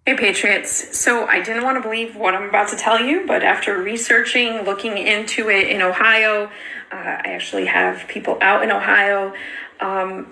Hey Patriots, so I didn't want to believe what I'm about to tell you, but after researching, looking into it in Ohio, I actually have people out in Ohio.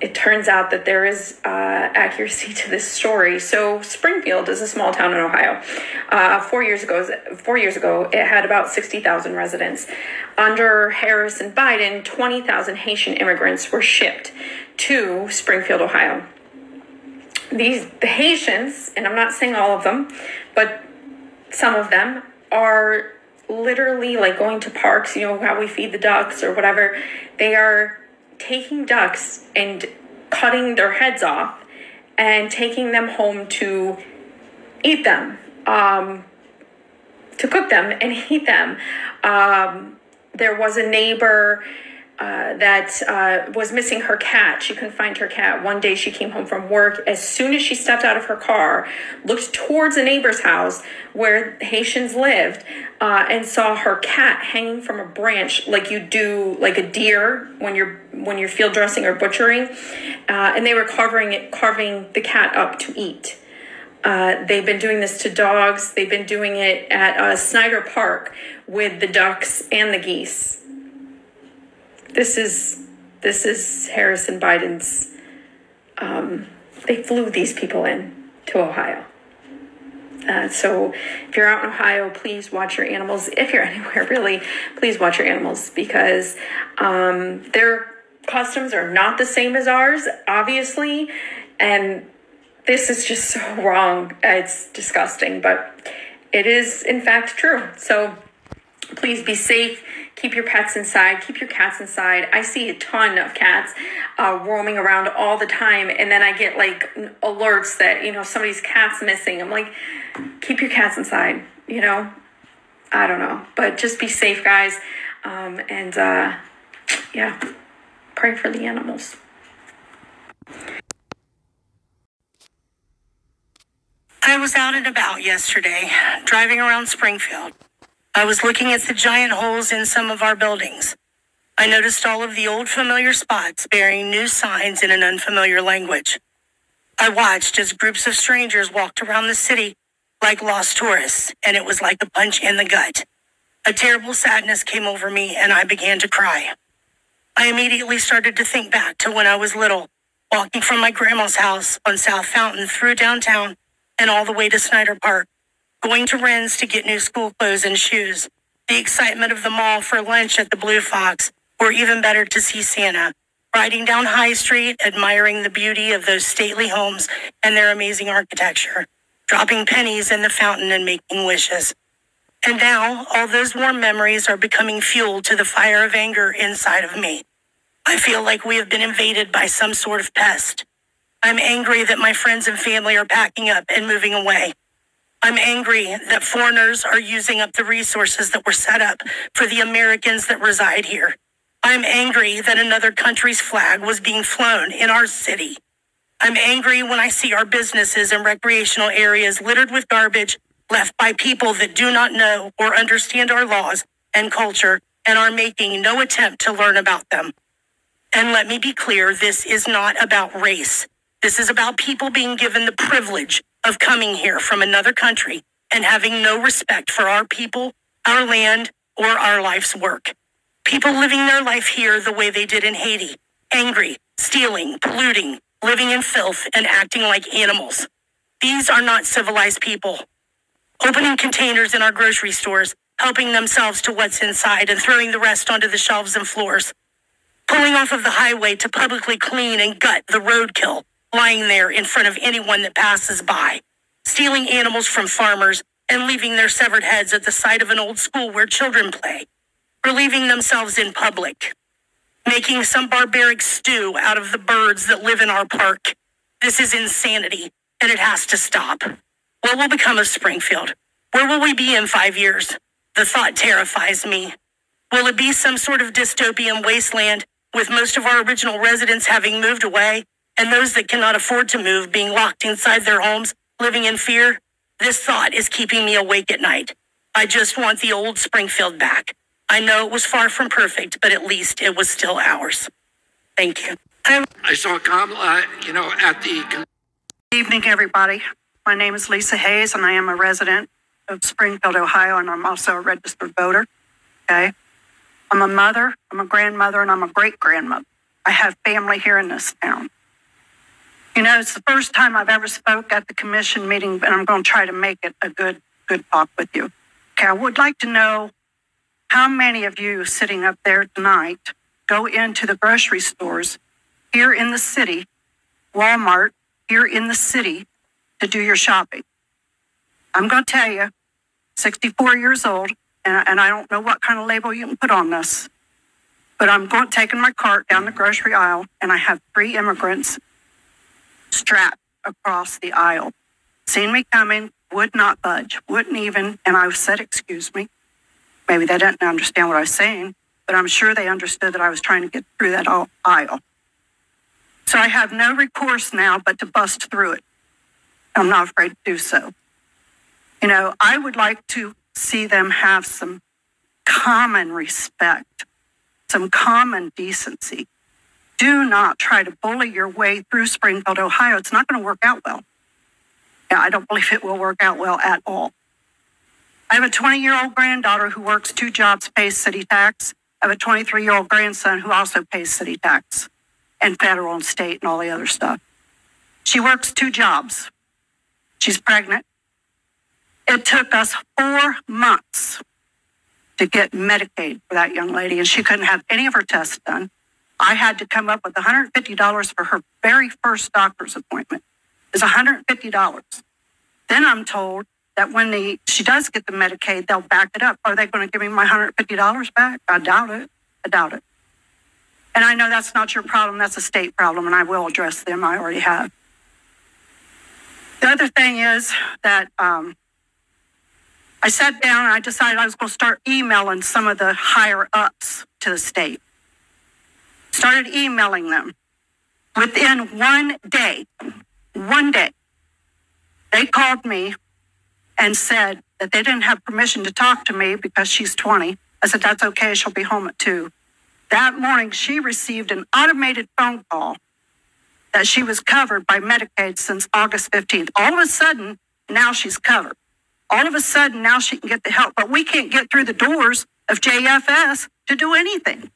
It turns out that there is accuracy to this story. So Springfield is a small town in Ohio. 4 years ago, it had about 60,000 residents. Under Harris and Biden, 20,000 Haitian immigrants were shipped to Springfield, Ohio. The Haitians, and I'm not saying all of them, but some of them are literally like going to parks, you know, how we feed the ducks or whatever. They are taking ducks and cutting their heads off and taking them home to eat them, to cook them and eat them. There was a neighbor that was missing her cat. She couldn't find her cat. One day she came home from work. As soon as she stepped out of her car, looked towards a neighbor's house where Haitians lived, and saw her cat hanging from a branch like you do like a deer when you're field dressing or butchering. And they were carving the cat up to eat. They've been doing this to dogs. They've been doing it at Snyder Park with the ducks and the geese. This is Harris and Biden's, they flew these people in to Ohio. So if you're out in Ohio, please watch your animals. If you're anywhere, really, please watch your animals because their customs are not the same as ours, obviously. And this is just so wrong. It's disgusting, but it is, in fact, true. So please be safe. Keep your pets inside. Keep your cats inside. I see a ton of cats roaming around all the time. And then I get like alerts that, you know, somebody's cat's missing. I'm like, keep your cats inside, you know? I don't know. But just be safe, guys. Yeah, pray for the animals. I was out and about yesterday, driving around Springfield. I was looking at the giant holes in some of our buildings. I noticed all of the old familiar spots bearing new signs in an unfamiliar language. I watched as groups of strangers walked around the city like lost tourists, and it was like a punch in the gut. A terrible sadness came over me, and I began to cry. I immediately started to think back to when I was little, walking from my grandma's house on South Fountain through downtown and all the way to Snyder Park. Going to Ren's to get new school clothes and shoes, the excitement of the mall for lunch at the Blue Fox, or even better to see Santa, riding down High Street, admiring the beauty of those stately homes and their amazing architecture, dropping pennies in the fountain and making wishes. And now, all those warm memories are becoming fuel to the fire of anger inside of me. I feel like we have been invaded by some sort of pest. I'm angry that my friends and family are packing up and moving away. I'm angry that foreigners are using up the resources that were set up for the Americans that reside here. I'm angry that another country's flag was being flown in our city. I'm angry when I see our businesses and recreational areas littered with garbage left by people that do not know or understand our laws and culture and are making no attempt to learn about them. And let me be clear, this is not about race. This is about people being given the privilege of coming here from another country and having no respect for our people, our land, or our life's work. People living their life here the way they did in Haiti, angry, stealing, polluting, living in filth, and acting like animals. These are not civilized people. Opening containers in our grocery stores, helping themselves to what's inside and throwing the rest onto the shelves and floors. Pulling off of the highway to publicly clean and gut the roadkill lying there in front of anyone that passes by, stealing animals from farmers and leaving their severed heads at the side of an old school where children play, relieving themselves in public, making some barbaric stew out of the birds that live in our park. This is insanity, and it has to stop. What will become of Springfield? Where will we be in 5 years? The thought terrifies me. Will it be some sort of dystopian wasteland with most of our original residents having moved away and those that cannot afford to move being locked inside their homes, living in fear? This thought is keeping me awake at night. I just want the old Springfield back. I know it was far from perfect, but at least it was still ours. Thank you. I saw Kamala, at the... Good evening, everybody. My name is Lisa Hayes, and I am a resident of Springfield, Ohio, and I'm also a registered voter. Okay. I'm a mother, I'm a grandmother, and I'm a great-grandmother. I have family here in this town. You know, it's the first time I've ever spoke at the commission meeting, and I'm going to try to make it a good talk with you. Okay, I would like to know how many of you sitting up there tonight go into the grocery stores here in the city, Walmart, here in the city, to do your shopping. I'm going to tell you, 64 years old, and I don't know what kind of label you can put on this, but I'm taking my cart down the grocery aisle, and I have 3 immigrants strapped across the aisle. Seen me coming, would not budge, wouldn't even, and I said, excuse me. Maybe they didn't understand what I was saying, but I'm sure they understood that I was trying to get through that aisle. So I have no recourse now but to bust through it. I'm not afraid to do so. You know, I would like to see them have some common respect, some common decency. Do not try to bully your way through Springfield, Ohio. It's not going to work out well. Yeah, I don't believe it will work out well at all. I have a 20-year-old granddaughter who works 2 jobs, pays city tax. I have a 23-year-old grandson who also pays city tax and federal and state and all the other stuff. She works 2 jobs. She's pregnant. It took us 4 months to get Medicaid for that young lady, and she couldn't have any of her tests done. I had to come up with $150 for her very first doctor's appointment. It's $150. Then I'm told that when she does get the Medicaid, they'll back it up. Are they going to give me my $150 back? I doubt it. I doubt it. And I know that's not your problem. That's a state problem, and I will address them. I already have. The other thing is that I sat down and I decided I was going to start emailing some of the higher ups to the state. Started emailing them. Within 1 day, they called me and said that they didn't have permission to talk to me because she's 20. I said, that's okay, she'll be home at 2. That morning, she received an automated phone call that she was covered by Medicaid since August 15th. All of a sudden, now she's covered. All of a sudden, now she can get the help. But we can't get through the doors of JFS to do anything.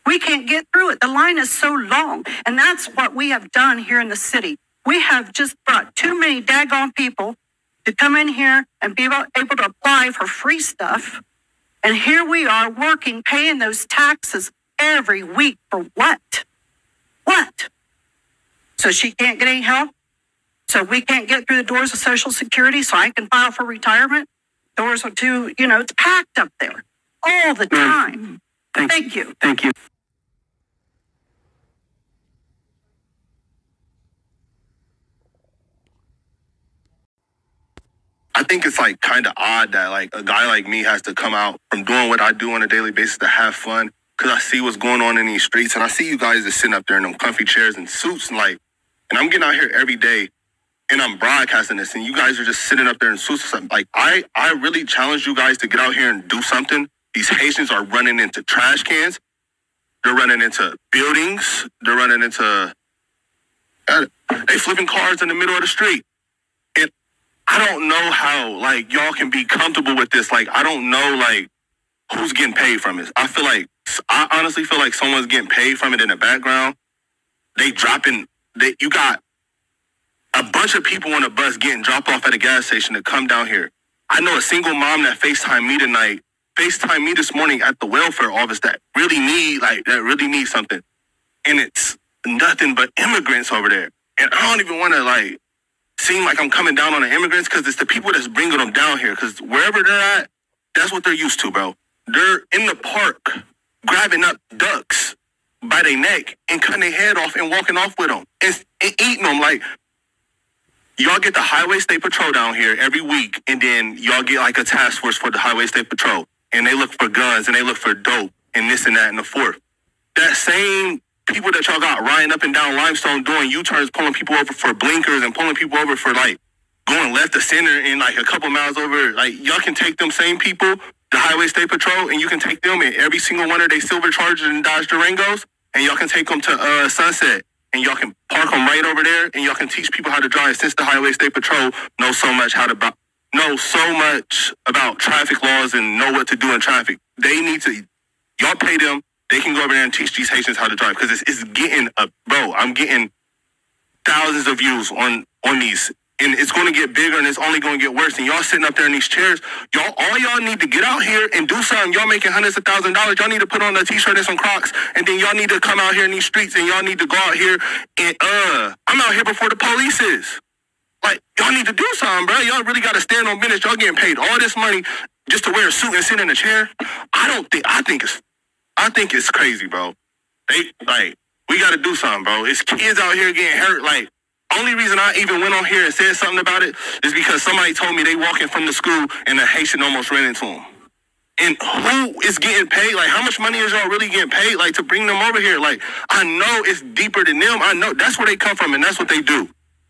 We can't get through it. The line is so long. And that's what we have done here in the city. We have just brought too many daggone people to come in here and be able to apply for free stuff. And here we are working, paying those taxes every week for what? What? So she can't get any help? So we can't get through the doors of Social Security so I can file for retirement? Doors are too, it's packed up there all the time. Thank you. Thank you. I think it's kind of odd that a guy like me has to come out from doing what I do on a daily basis to have fun, because I see what's going on in these streets, and I see you guys just sitting up there in them comfy chairs and suits and I'm getting out here every day and I'm broadcasting this and you guys are just sitting up there in suits or something. I really challenge you guys to get out here and do something. These Haitians are running into trash cans. They're running into buildings. They're running into, they flipping cars in the middle of the street. I don't know how, y'all can be comfortable with this. I don't know, who's getting paid from it. I honestly feel like someone's getting paid from it in the background. You got a bunch of people on a bus getting dropped off at a gas station to come down here. I know a single mom that FaceTimed me this morning at the welfare office that really need something. And it's nothing but immigrants over there. And I don't even want to, seem like I'm coming down on the immigrants, because it's the people that's bringing them down here. Because wherever they're at, that's what they're used to, bro. They're in the park grabbing up ducks by their neck and cutting their head off and walking off with them and eating them. Y'all get the Highway State Patrol down here every week, and then y'all get a task force for the Highway State Patrol, and they look for guns and they look for dope and this and that and the fourth. That same people that y'all got riding up and down Limestone doing U-turns, pulling people over for blinkers and pulling people over for going left to center and a couple miles over. Y'all can take them same people, the Highway State Patrol, and you can take them in every single one of their silver Chargers and Dodge Durangos, and y'all can take them to Sunset and y'all can park them right over there, and y'all can teach people how to drive. Since the Highway State Patrol knows so much about traffic laws and know what to do in traffic, they need to. Y'all pay them. They can go over there and teach these Haitians how to drive, because it's getting bro. I'm getting thousands of views on these. And it's going to get bigger, and it's only going to get worse. And y'all sitting up there in these chairs, all y'all need to get out here and do something. Y'all making hundreds of thousands of dollars. Y'all need to put on a t-shirt and some Crocs, and then y'all need to come out here in these streets, and y'all need to go out here and I'm out here before the police is. Like, y'all need to do something, bro. Y'all really got to stand on business. Y'all getting paid all this money just to wear a suit and sit in a chair. I think it's crazy, bro. We got to do something, bro. It's kids out here getting hurt. Like, only reason I even went on here and said something about it is because somebody told me they walking from the school and a Haitian almost ran into them. And who is getting paid? Like, how much money is y'all really getting paid, like, to bring them over here? Like, I know it's deeper than them. I know that's where they come from, and that's what they do.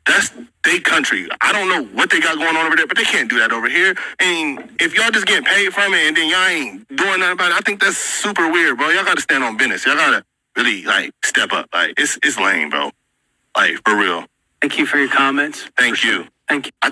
That's their country. I don't know what they got going on over there, but they can't do that over here. And if y'all just getting paid from it and then y'all ain't doing nothing about it, I think that's super weird, bro. Y'all got to stand on business. Y'all got to really, like, step up. Like, it's lame, bro. Like, for real. Thank you for your comments. Thank you. Thank you.